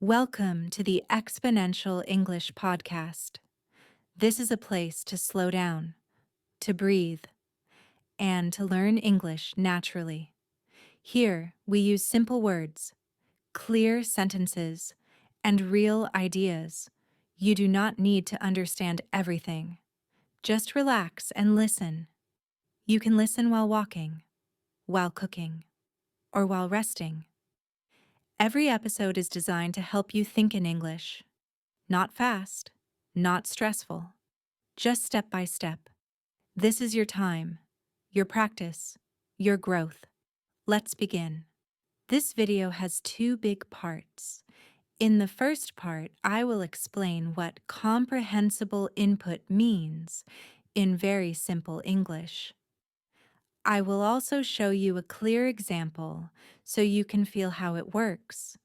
Welcome to the Exponential English Podcast. This is a place to slow down, to breathe, and to learn English naturally. Here, we use simple words, clear sentences, and real ideas. You do not need to understand everything. Just relax and listen. You can listen while walking, while cooking, or while resting. Every episode is designed to help you think in English. Not fast, not stressful, just step by step. This is your time, your practice, your growth. Let's begin. This video has two big parts. In the first part, I will explain what comprehensible input means in very simple English. I will also show you a clear example so you can feel how it works.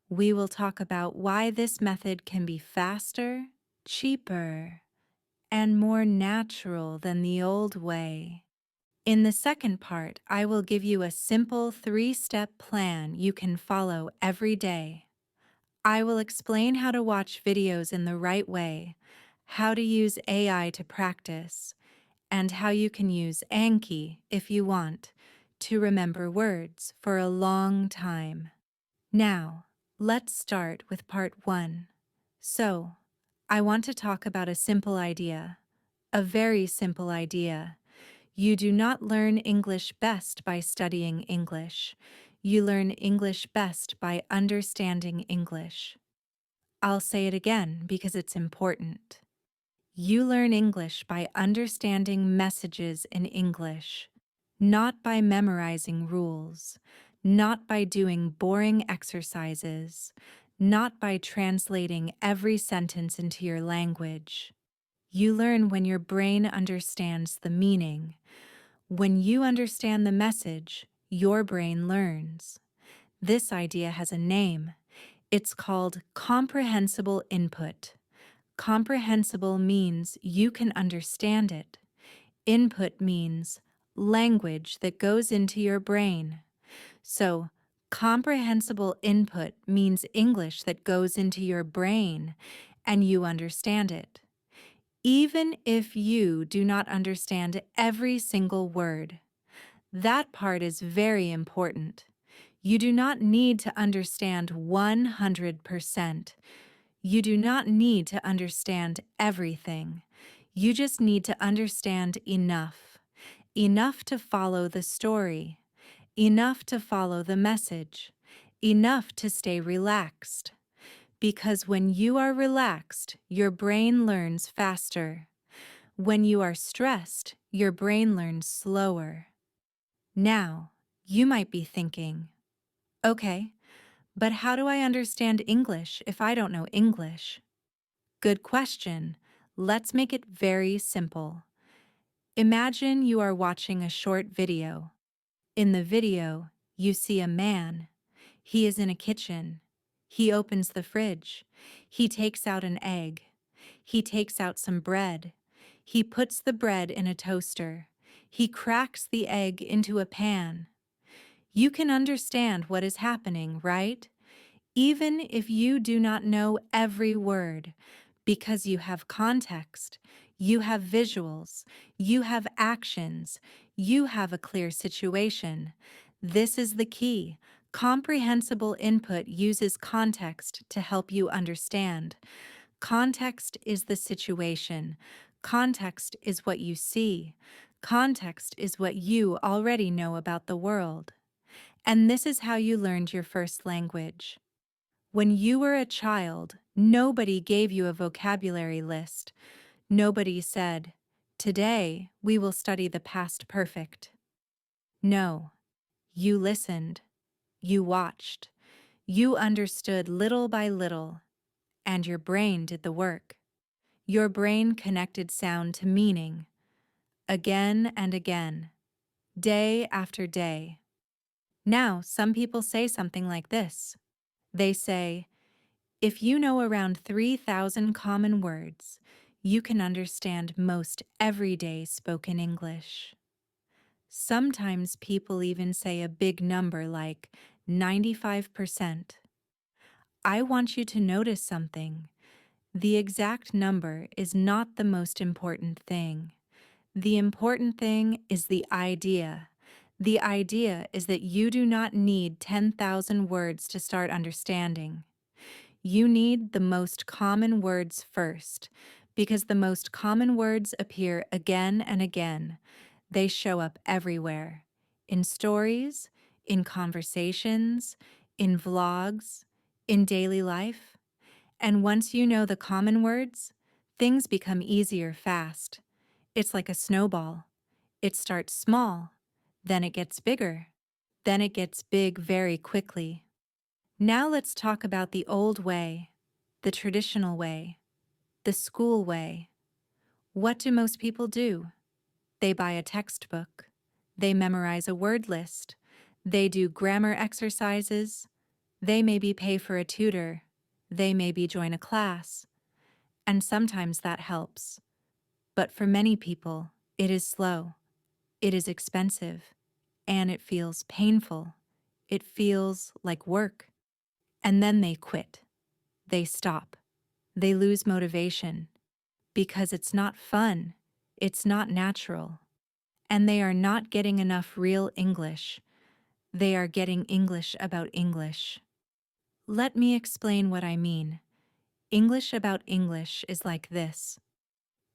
We will talk about why this method can be faster, cheaper, and more natural than the old way. In the second part, I will give you a simple 3-step plan you can follow every day. I will explain how to watch videos in the right way, how to use AI to practice, and how you can use Anki, if you want, to remember words for a long time. Now, let's start with part 1. So, I want to talk about a simple idea, a very simple idea. You do not learn English best by studying English. You learn English best by understanding English. I'll say it again because it's important. You learn English by understanding messages in English, not by memorizing rules, not by doing boring exercises, not by translating every sentence into your language. You learn when your brain understands the meaning. When you understand the message, your brain learns. This idea has a name. It's called comprehensible input. Comprehensible means you can understand it. Input means language that goes into your brain. So, comprehensible input means English that goes into your brain and you understand it. Even if you do not understand every single word, that part is very important. You do not need to understand 100%. You do not need to understand everything. You just need to understand enough. Enough to follow the story. Enough to follow the message. Enough to stay relaxed. Because when you are relaxed, your brain learns faster. When you are stressed, your brain learns slower. Now, you might be thinking, okay, but how do I understand English if I don't know English? Good question. Let's make it very simple. Imagine you are watching a short video. In the video, you see a man. He is in a kitchen. He opens the fridge. He takes out an egg. He takes out some bread. He puts the bread in a toaster. He cracks the egg into a pan. You can understand what is happening, right? Even if you do not know every word, because you have context, you have visuals, you have actions, you have a clear situation. This is the key. Comprehensible input uses context to help you understand. Context is the situation. Context is what you see. Context is what you already know about the world. And this is how you learned your first language. When you were a child, nobody gave you a vocabulary list. Nobody said, "Today we will study the past perfect." No, you listened, you watched, you understood little by little, and your brain did the work. Your brain connected sound to meaning, again and again, day after day. Now, some people say something like this. They say, if you know around 3,000 common words, you can understand most everyday spoken English. Sometimes people even say a big number like 95%. I want you to notice something. The exact number is not the most important thing. The important thing is the idea. The idea is that you do not need 10,000 words to start understanding. You need the most common words first, because the most common words appear again and again. They show up everywhere, in stories, in conversations, in vlogs, in daily life. And once you know the common words, things become easier fast. It's like a snowball. It starts small, then it gets bigger, then it gets big very quickly. Now let's talk about the old way, the traditional way, the school way. What do most people do? They buy a textbook. They memorize a word list. They do grammar exercises. They maybe pay for a tutor. They maybe join a class. And sometimes that helps. But for many people, it is slow. It is expensive. And it feels painful. It feels like work. And then they quit. They stop. They lose motivation because it's not fun. It's not natural. And they are not getting enough real English. They are getting English about English. Let me explain what I mean. English about English is like this.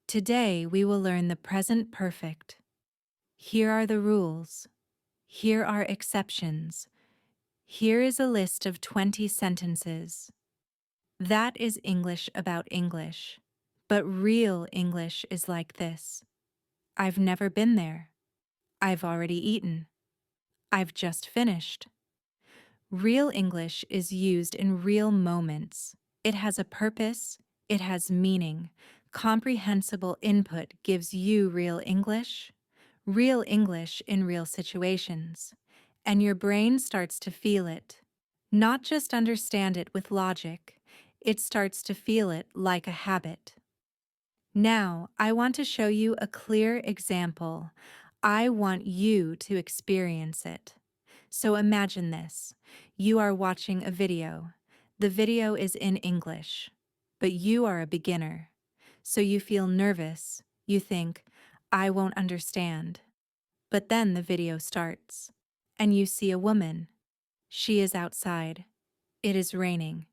Today we will learn the present perfect. Here are the rules. Here are exceptions. Here is a list of 20 sentences. That is English about English. But real English is like this. I've never been there. I've already eaten. I've just finished. Real English is used in real moments. It has a purpose. It has meaning. Comprehensible input gives you real English in real situations. And your brain starts to feel it. Not just understand it with logic. It starts to feel it like a habit. Now, I want to show you a clear example. I want you to experience it. So imagine this. You are watching a video. The video is in English, but you are a beginner. So you feel nervous. You think, I won't understand. But then the video starts, and you see a woman. She is outside. It is raining.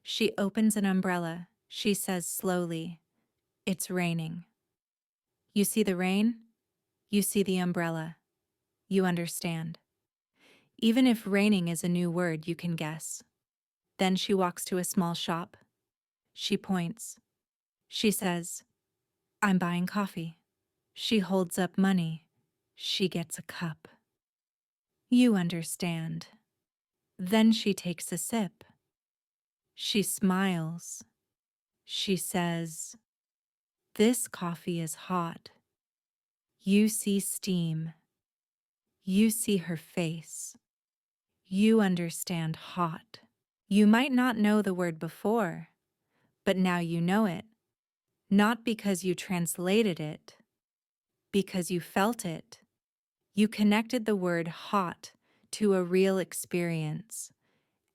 She opens an umbrella. She says slowly, "It's raining." You see the rain? You see the umbrella. You understand. Even if raining is a new word, you can guess. Then she walks to a small shop. She points. She says, "I'm buying coffee." She holds up money. She gets a cup. You understand. Then she takes a sip. She smiles. She says, "This coffee is hot." You see steam. You see her face. You understand hot. You might not know the word before, but now you know it. Not because you translated it, because you felt it. You connected the word hot to a real experience.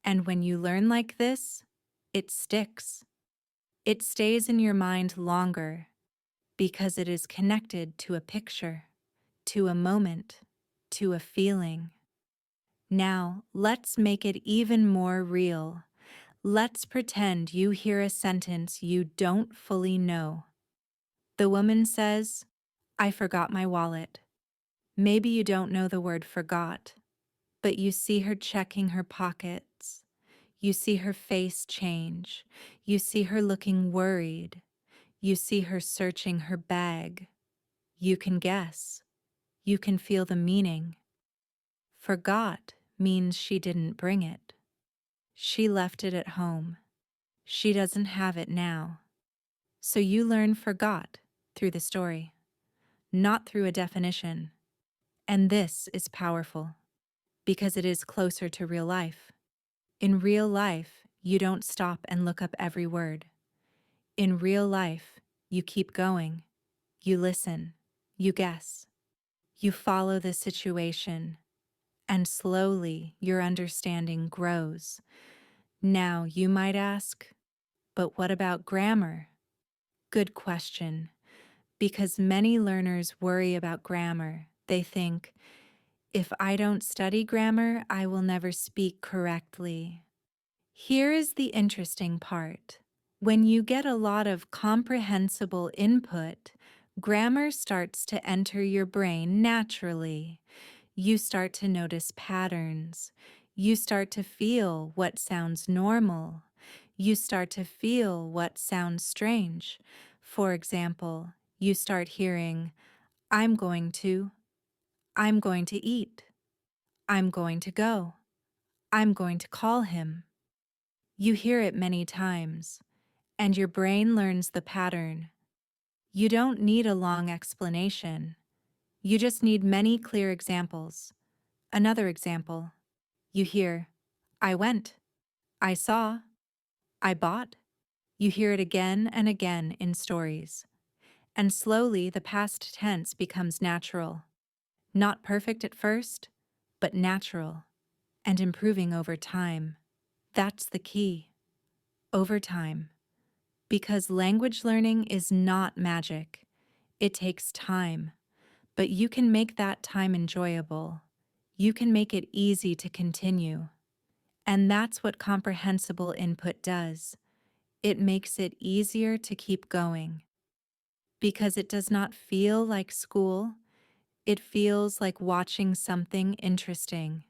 And when you learn like this, it sticks. It stays in your mind longer because it is connected to a picture, to a moment, to a feeling. Now, let's make it even more real. Let's pretend you hear a sentence you don't fully know. The woman says, "I forgot my wallet." Maybe you don't know the word forgot, but you see her checking her pockets. You see her face change. You see her looking worried. You see her searching her bag. You can guess. You can feel the meaning. Forgot means she didn't bring it. She left it at home. She doesn't have it now. So you learn forgot through the story, not through a definition. And this is powerful because it is closer to real life. In real life, you don't stop and look up every word. In real life, you keep going. You listen. You guess. You follow the situation. And slowly, your understanding grows. Now, you might ask, but what about grammar? Good question, because many learners worry about grammar. They think, if I don't study grammar, I will never speak correctly. Here is the interesting part. When you get a lot of comprehensible input, grammar starts to enter your brain naturally. You start to notice patterns. You start to feel what sounds normal. You start to feel what sounds strange. For example, you start hearing, I'm going to, I'm going to eat, I'm going to go, I'm going to call him. You hear it many times, and your brain learns the pattern. You don't need a long explanation. You just need many clear examples. Another example. You hear, I went, I saw, I bought. You hear it again and again in stories. And slowly the past tense becomes natural. Not perfect at first, but natural and improving over time. That's the key. Over time. Because language learning is not magic. It takes time. But you can make that time enjoyable. You can make it easy to continue. And that's what comprehensible input does. It makes it easier to keep going. Because it does not feel like school, it feels like watching something interesting.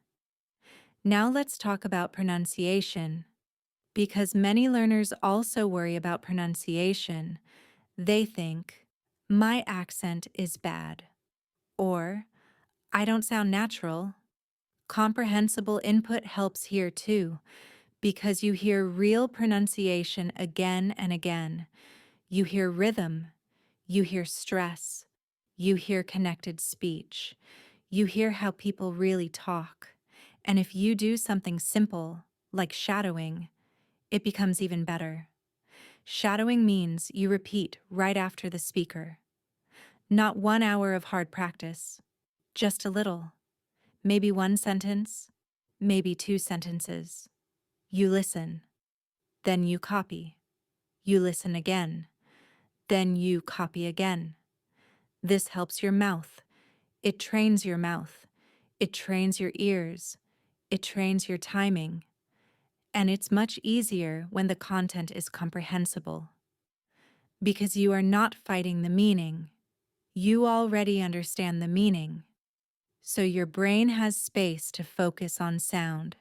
Now let's talk about pronunciation. Because many learners also worry about pronunciation. They think, my accent is bad, or I don't sound natural. Comprehensible input helps here too, because you hear real pronunciation again and again. You hear rhythm, you hear stress, you hear connected speech, you hear how people really talk. And if you do something simple, like shadowing, it becomes even better. Shadowing means you repeat right after the speaker. Not 1 hour of hard practice, just a little. Maybe one sentence, maybe 2 sentences. You listen, then you copy. You listen again, then you copy again. This helps your mouth. It trains your mouth. It trains your ears. It trains your timing. And it's much easier when the content is comprehensible. Because you are not fighting the meaning. You already understand the meaning. So your brain has space to focus on sound.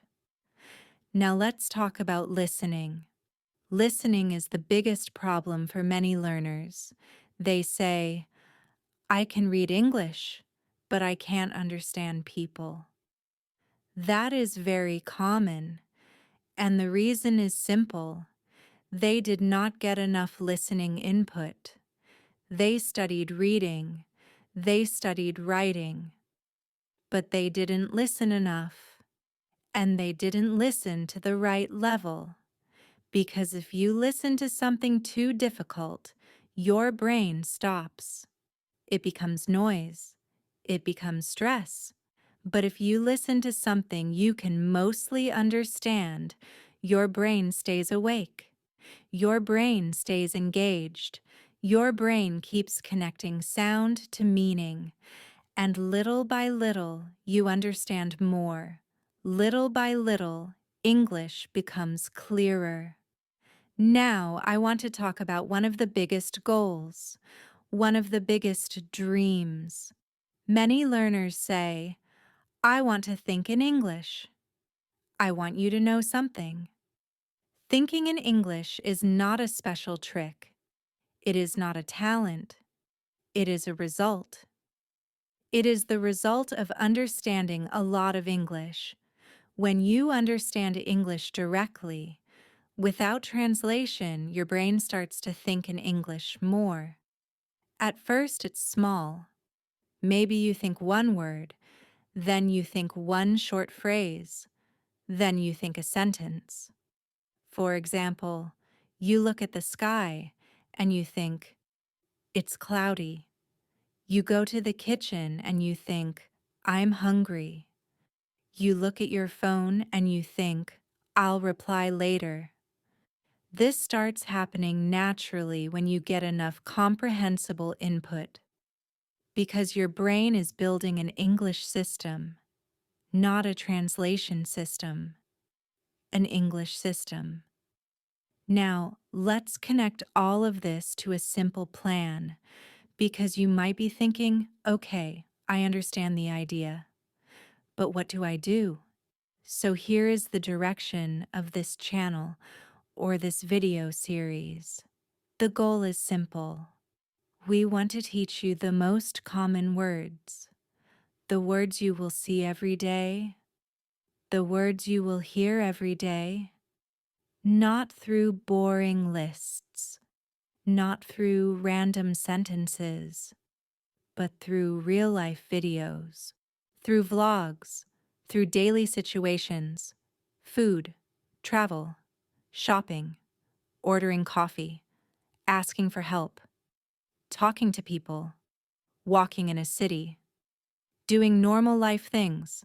Now let's talk about listening. Listening is the biggest problem for many learners. They say, I can read English, but I can't understand people. That is very common, and the reason is simple. They did not get enough listening input. They studied reading, they studied writing, but they didn't listen enough, and they didn't listen to the right level. Because if you listen to something too difficult, your brain stops. It becomes noise. It becomes stress. But if you listen to something you can mostly understand, your brain stays awake. Your brain stays engaged. Your brain keeps connecting sound to meaning. And little by little, you understand more. Little by little, English becomes clearer. Now, I want to talk about one of the biggest goals, one of the biggest dreams. Many learners say, I want to think in English. I want you to know something. Thinking in English is not a special trick. It is not a talent. It is a result. It is the result of understanding a lot of English. When you understand English directly, without translation, your brain starts to think in English more. At first, it's small. Maybe you think one word, then you think one short phrase, then you think a sentence. For example, you look at the sky and you think, it's cloudy. You go to the kitchen and you think, I'm hungry. You look at your phone and you think, I'll reply later. This starts happening naturally when you get enough comprehensible input, because your brain is building an English system, not a translation system, an English system. Now, let's connect all of this to a simple plan, because you might be thinking, okay, I understand the idea, but what do I do? So here is the direction of this channel or this video series. The goal is simple. We want to teach you the most common words, the words you will see every day, the words you will hear every day, not through boring lists, not through random sentences, but through real-life videos, through vlogs, through daily situations, food, travel, shopping, ordering coffee, asking for help, talking to people, walking in a city, doing normal life things,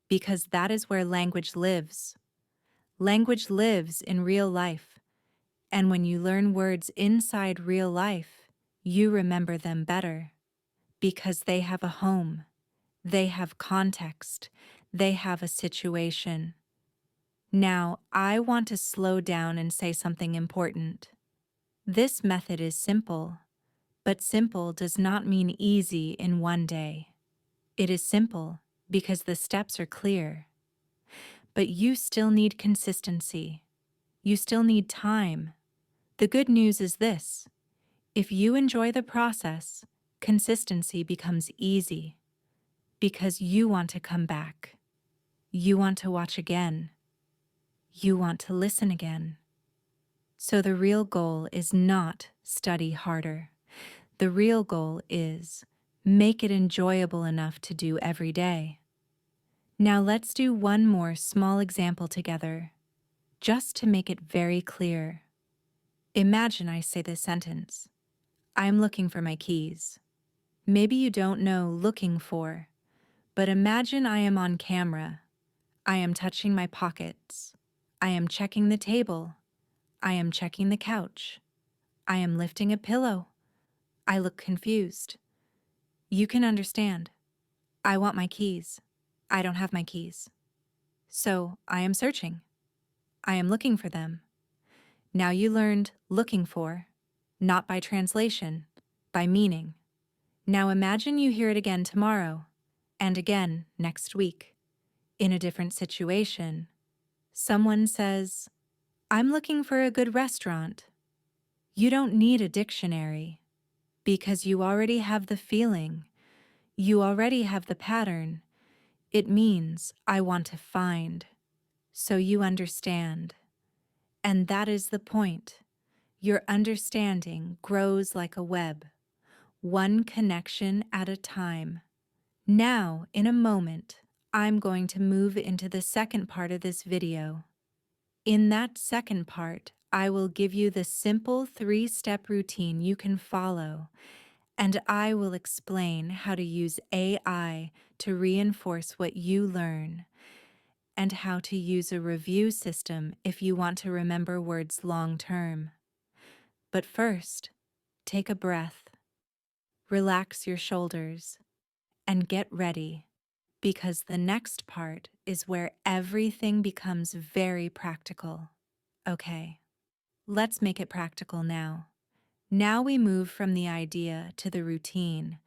because that is where language lives. Language lives in real life, and when you learn words inside real life, you remember them better, because they have a home, they have context, they have a situation. Now, I want to slow down and say something important. This method is simple, but simple does not mean easy in one day. It is simple because the steps are clear. But you still need consistency. You still need time. The good news is this: if you enjoy the process, consistency becomes easy because you want to come back. You want to watch again. You want to listen again. So the real goal is not study harder. The real goal is make it enjoyable enough to do every day. Now let's do one more small example together, just to make it very clear. Imagine I say this sentence: I'm looking for my keys. Maybe you don't know looking for, but imagine I am on camera. I am touching my pockets. I am checking the table. I am checking the couch. I am lifting a pillow. I look confused. You can understand. I want my keys. I don't have my keys. So I am searching. I am looking for them. Now you learned looking for, not by translation, by meaning. Now imagine you hear it again tomorrow, and again next week. In a different situation, someone says, I'm looking for a good restaurant. You don't need a dictionary, because you already have the feeling. You already have the pattern. It means I want to find. So you understand. And that is the point. Your understanding grows like a web, one connection at a time. Now, in a moment, I'm going to move into the second part of this video. In that second part, I will give you the simple 3-step routine you can follow, and I will explain how to use AI to reinforce what you learn, and how to use a review system if you want to remember words long term. But first, take a breath, relax your shoulders, and get ready, because the next part is where everything becomes very practical. Okay, let's make it practical now. Now we move from the idea to the routine,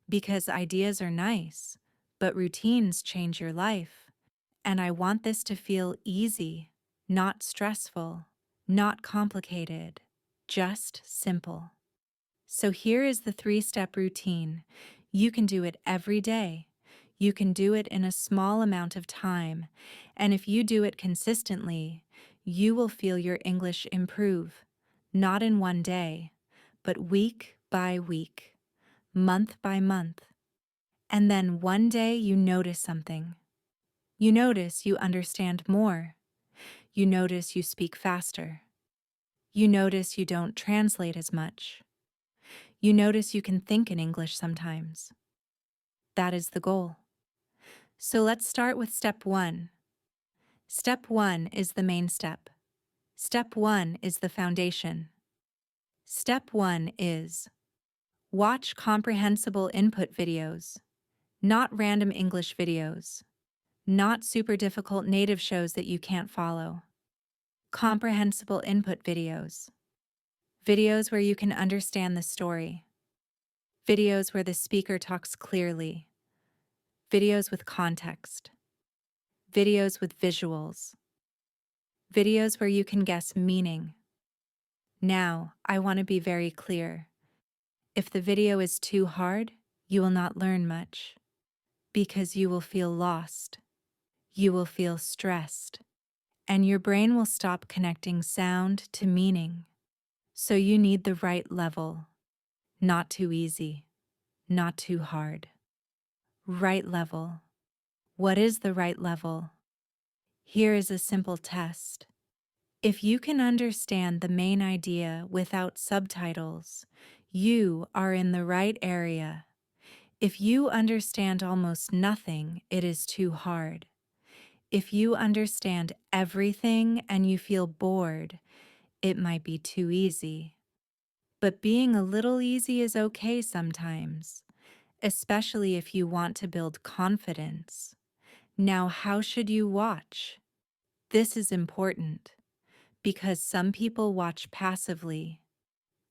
because ideas are nice, but routines change your life. And I want this to feel easy, not stressful, not complicated, just simple. So here is the 3-step routine. You can do it every day. You can do it in a small amount of time. And if you do it consistently, you will feel your English improve, not in one day, but week by week, month by month. And then one day you notice something. You notice you understand more. You notice you speak faster. You notice you don't translate as much. You notice you can think in English sometimes. That is the goal. So let's start with step 1. Step 1 is the main step. Step 1 is the foundation. Step 1 is watch comprehensible input videos, not random English videos, not super difficult native shows that you can't follow. Comprehensible input videos. Videos where you can understand the story. Videos where the speaker talks clearly. Videos with context. Videos with visuals. Videos where you can guess meaning. Now, I want to be very clear. If the video is too hard, you will not learn much, because you will feel lost. You will feel stressed, and your brain will stop connecting sound to meaning. So you need the right level. Not too easy, not too hard. Right level. What is the right level? Here is a simple test. If you can understand the main idea without subtitles, you are in the right area. If you understand almost nothing, it is too hard. If you understand everything and you feel bored, it might be too easy. But being a little easy is okay sometimes, especially if you want to build confidence. Now, how should you watch? This is important because some people watch passively.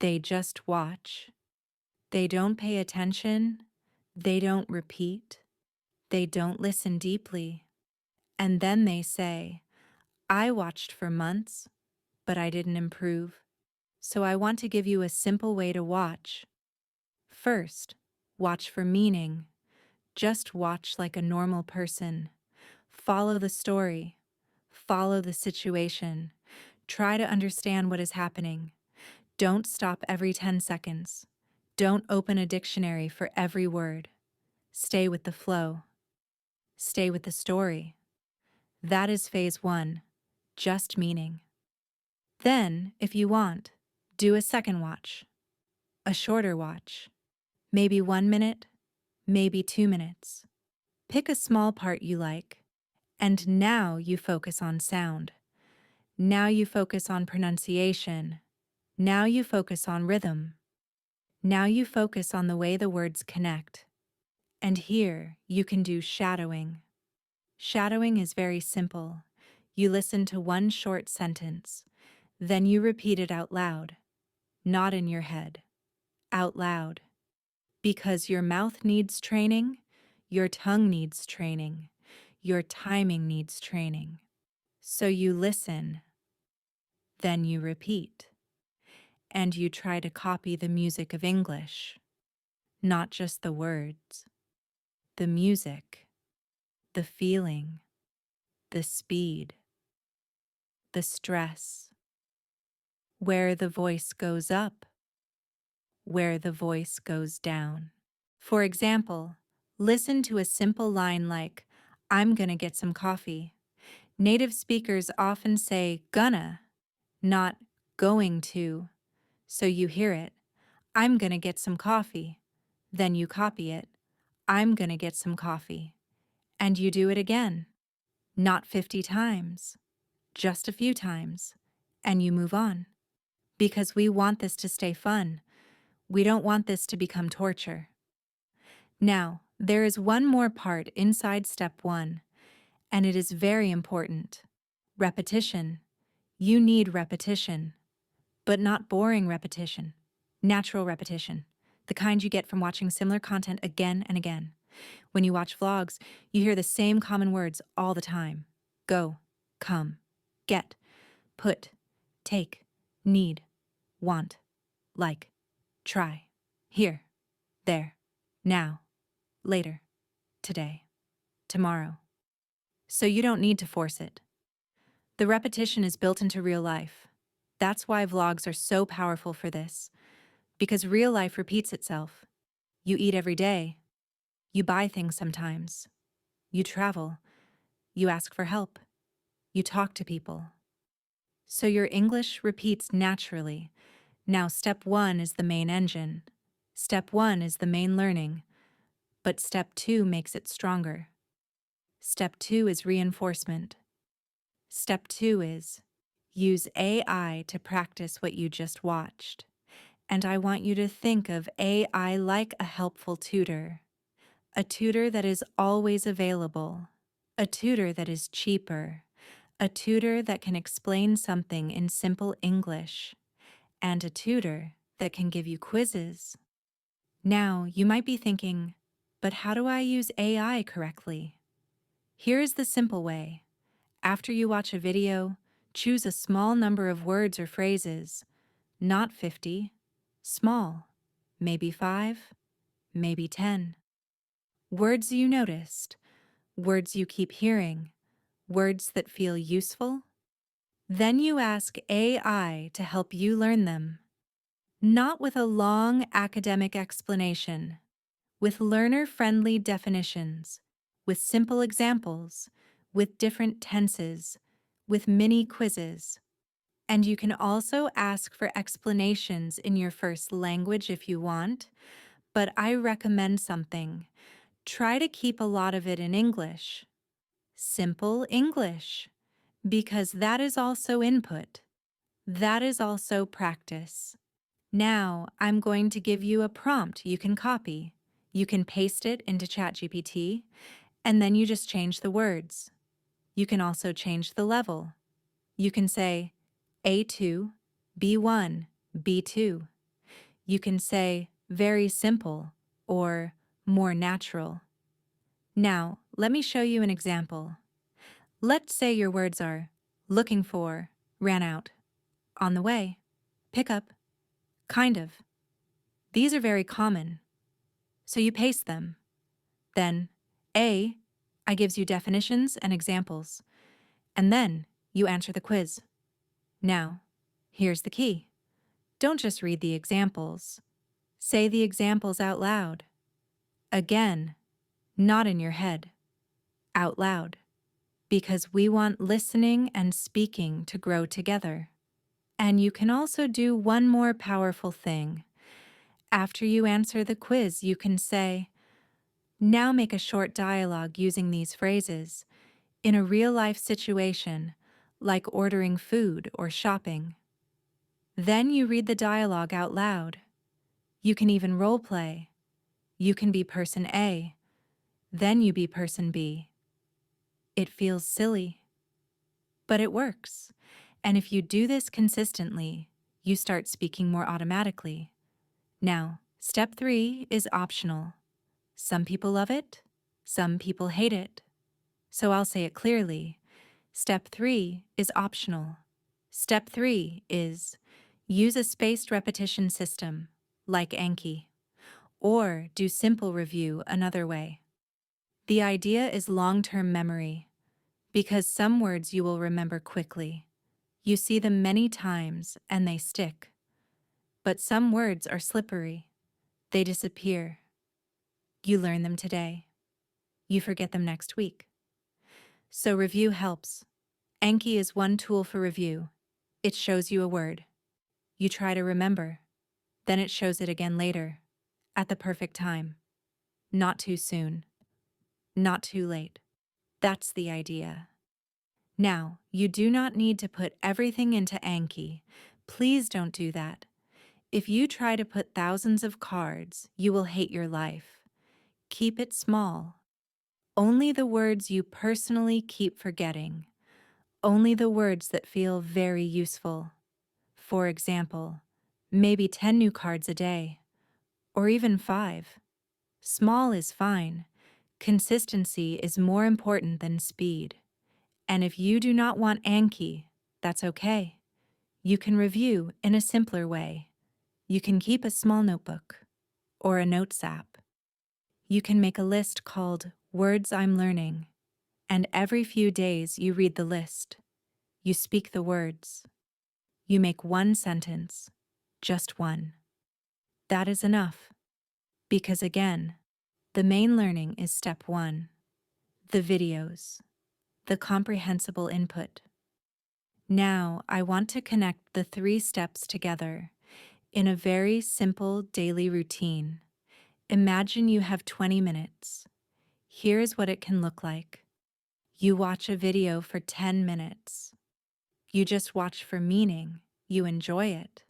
They just watch. They don't pay attention. They don't repeat. They don't listen deeply. And then they say, I watched for months, but I didn't improve. So I want to give you a simple way to watch. First, watch for meaning. Just watch like a normal person. Follow the story. Follow the situation. Try to understand what is happening. Don't stop every 10 seconds. Don't open a dictionary for every word. Stay with the flow. Stay with the story. That is phase 1, just meaning. Then, if you want, do a second watch. A shorter watch. Maybe 1 minute, maybe 2 minutes. Pick a small part you like. And now you focus on sound. Now you focus on pronunciation. Now you focus on rhythm. Now you focus on the way the words connect. And here you can do shadowing. Shadowing is very simple. You listen to one short sentence, then you repeat it out loud, not in your head, out loud. Because your mouth needs training, your tongue needs training, your timing needs training. So you listen, then you repeat, and you try to copy the music of English, not just the words, the music, the feeling, the speed, the stress, where the voice goes up, where the voice goes down. For example, listen to a simple line like, I'm gonna get some coffee. Native speakers often say gonna, not going to. So you hear it, I'm gonna get some coffee. Then you copy it, I'm gonna get some coffee. And you do it again. Not 50 times, just a few times. And you move on. Because we want this to stay fun. We don't want this to become torture. Now, there is one more part inside step 1, and it is very important. Repetition. You need repetition, but not boring repetition. Natural repetition, the kind you get from watching similar content again and again. When you watch vlogs, you hear the same common words all the time. Go, come, get, put, take, need, want, like, try, here, there, now, later, today, tomorrow. So you don't need to force it. The repetition is built into real life. That's why vlogs are so powerful for this, because real life repeats itself. You eat every day. You buy things sometimes. You travel. You ask for help. You talk to people. So your English repeats naturally. Now step 1 is the main engine. Step 1 is the main learning. But step 2 makes it stronger. Step 2 is reinforcement. Step 2 is use AI to practice what you just watched. And I want you to think of AI like a helpful tutor, a tutor that is always available, a tutor that is cheaper, a tutor that can explain something in simple English, and a tutor that can give you quizzes. Now, you might be thinking, but how do I use AI correctly? Here is the simple way. After you watch a video, choose a small number of words or phrases, not 50, small, maybe 5, maybe 10. Words you noticed, words you keep hearing, words that feel useful. Then you ask AI to help you learn them, not with a long academic explanation, with learner-friendly definitions, with simple examples, with different tenses, with mini quizzes. And you can also ask for explanations in your first language if you want, but I recommend something. Try to keep a lot of it in English. Simple English, because that is also input. That is also practice. Now, I'm going to give you a prompt you can copy. You can paste it into ChatGPT, and then you just change the words. You can also change the level. You can say A2, B1, B2. You can say very simple or more natural. Now, let me show you an example. Let's say your words are looking for, ran out, on the way, pick up, kind of. These are very common. So you paste them. Then I gives you definitions and examples. And then you answer the quiz. Now, here's the key. Don't just read the examples. Say the examples out loud. Again, not in your head. Out loud. Because we want listening and speaking to grow together. And you can also do one more powerful thing. After you answer the quiz, you can say, now make a short dialogue using these phrases in a real-life situation, like ordering food or shopping. Then you read the dialogue out loud. You can even role play. You can be person A, then you be person B. It feels silly, but it works. And if you do this consistently, you start speaking more automatically. Now, step 3 is optional. Some people love it, some people hate it. So I'll say it clearly. Step 3 is optional. Step 3 is use a spaced repetition system, like Anki, or do simple review another way. The idea is long-term memory, because some words you will remember quickly. You see them many times and they stick. But some words are slippery. They disappear. You learn them today. You forget them next week. So review helps. Anki is one tool for review. It shows you a word. You try to remember. Then it shows it again later, at the perfect time. Not too soon. Not too late. That's the idea. Now, you do not need to put everything into Anki. Please don't do that. If you try to put thousands of cards, you will hate your life. Keep it small. Only the words you personally keep forgetting. Only the words that feel very useful. For example, maybe 10 new cards a day, or even 5. Small is fine. Consistency is more important than speed. And if you do not want Anki, that's okay. You can review in a simpler way. You can keep a small notebook or a notes app. You can make a list called Words I'm Learning, and every few days you read the list. You speak the words. You make one sentence, just one. That is enough, because again, the main learning is step 1, the videos, the comprehensible input. Now, I want to connect the 3 steps together in a very simple daily routine. Imagine you have 20 minutes. Here's what it can look like. You watch a video for 10 minutes. You just watch for meaning. You enjoy it.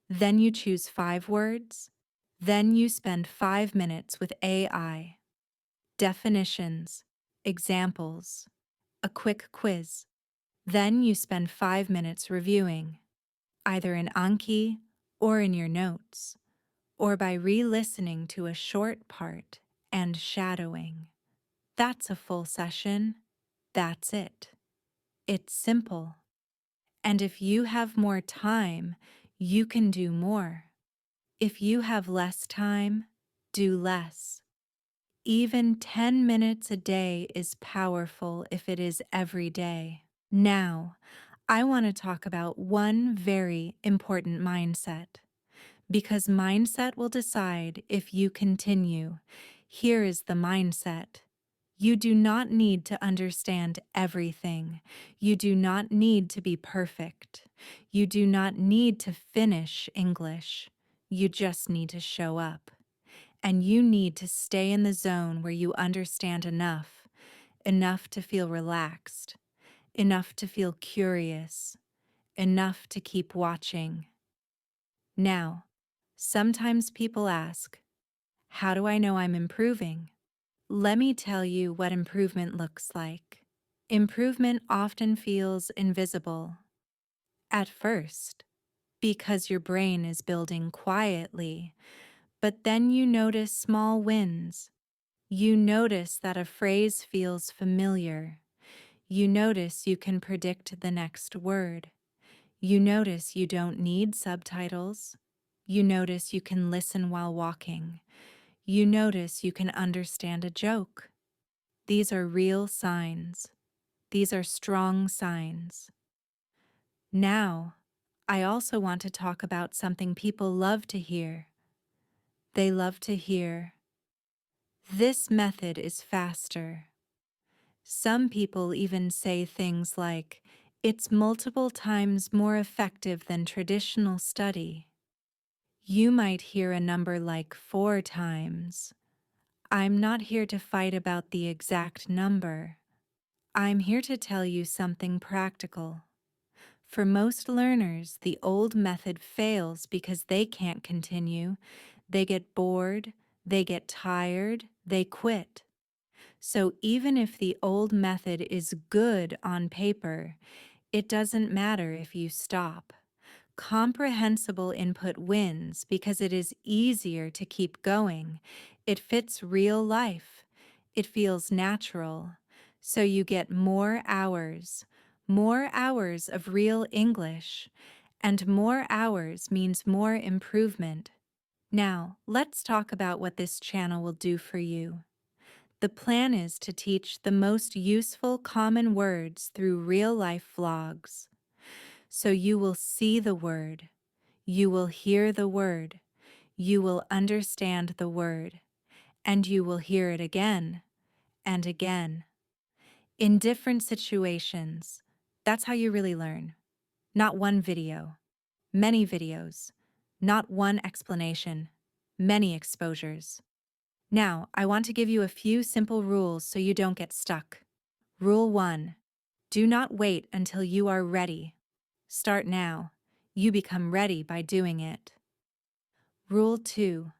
Then you choose 5 words. Then you spend 5 minutes with AI. Definitions, examples, a quick quiz. Then you spend 5 minutes reviewing, either in Anki or in your notes, or by re-listening to a short part and shadowing. That's a full session. That's it. It's simple. And if you have more time, you can do more. If you have less time, do less. Even 10 minutes a day is powerful if it is every day. Now, I want to talk about one very important mindset, because mindset will decide if you continue. Here is the mindset. You do not need to understand everything. You do not need to be perfect. You do not need to finish English. You just need to show up. And you need to stay in the zone where you understand enough to feel relaxed, enough to feel curious, enough to keep watching. Now, sometimes people ask, how do I know I'm improving? Let me tell you what improvement looks like. Improvement often feels invisible at first because your brain is building quietly, but then you notice small wins. You notice that a phrase feels familiar. You notice you can predict the next word. You notice you don't need subtitles. You notice you can listen while walking. You notice you can understand a joke. These are real signs. These are strong signs. Now, I also want to talk about something people love to hear. They love to hear, "This method is faster." Some people even say things like, "It's multiple times more effective than traditional study." You might hear a number like 4 times. I'm not here to fight about the exact number. I'm here to tell you something practical. For most learners, the old method fails because they can't continue. They get bored, they get tired, they quit. So even if the old method is good on paper, it doesn't matter if you stop. Comprehensible input wins because it is easier to keep going. It fits real life. It feels natural. So you get more hours of real English, and more hours means more improvement. Now, let's talk about what this channel will do for you. The plan is to teach the most useful common words through real-life vlogs. So you will see the word, you will hear the word, you will understand the word, and you will hear it again and again. In different situations. That's how you really learn. Not one video, many videos. Not one explanation, many exposures. Now, I want to give you a few simple rules so you don't get stuck. Rule 1. Do not wait until you are ready. Start now. You become ready by doing it. Rule 2.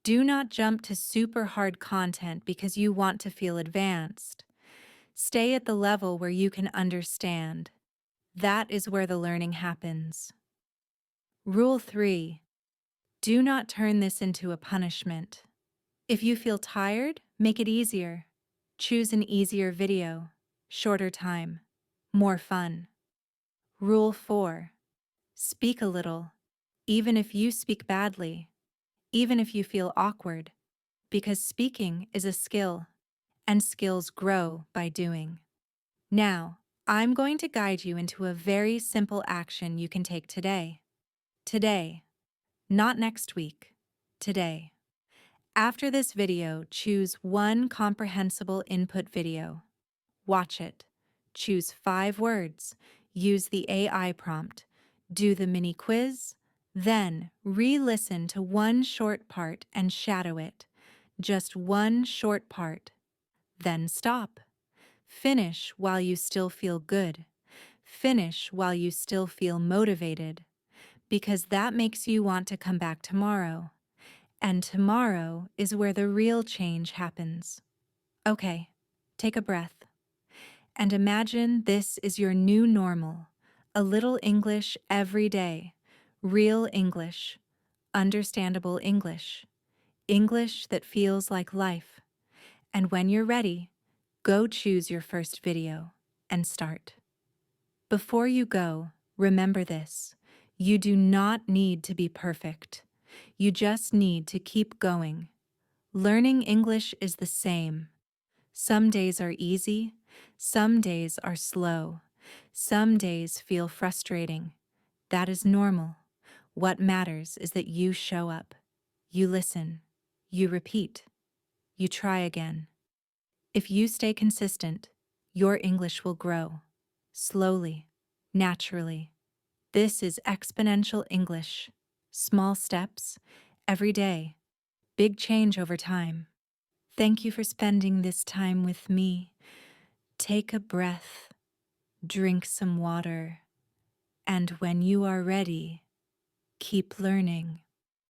Do not jump to super hard content because you want to feel advanced. Stay at the level where you can understand. That is where the learning happens. Rule 3. Do not turn this into a punishment. If you feel tired, make it easier. Choose an easier video, shorter time, more fun. Rule 4. Speak a little, even if you speak badly, even if you feel awkward, because speaking is a skill, and skills grow by doing. Now, I'm going to guide you into a very simple action you can take today. Today, not next week, today. After this video, choose one comprehensible input video. Watch it. Choose 5 words. Use the AI prompt. Do the mini quiz. Then, re-listen to one short part and shadow it. Just one short part. Then stop. Finish while you still feel good. Finish while you still feel motivated, because that makes you want to come back tomorrow. And tomorrow is where the real change happens. Okay, take a breath. And imagine this is your new normal. A little English every day. Real English. Understandable English. English that feels like life. And when you're ready, go choose your first video and start. Before you go, remember this. You do not need to be perfect. You just need to keep going. Learning English is the same. Some days are easy, some days are slow, some days feel frustrating. That is normal. What matters is that you show up, you listen, you repeat, you try again. If you stay consistent, your English will grow, slowly, naturally. This is Exponential English. Small steps, every day, big change over time. Thank you for spending this time with me. Take a breath, drink some water, and when you are ready, keep learning.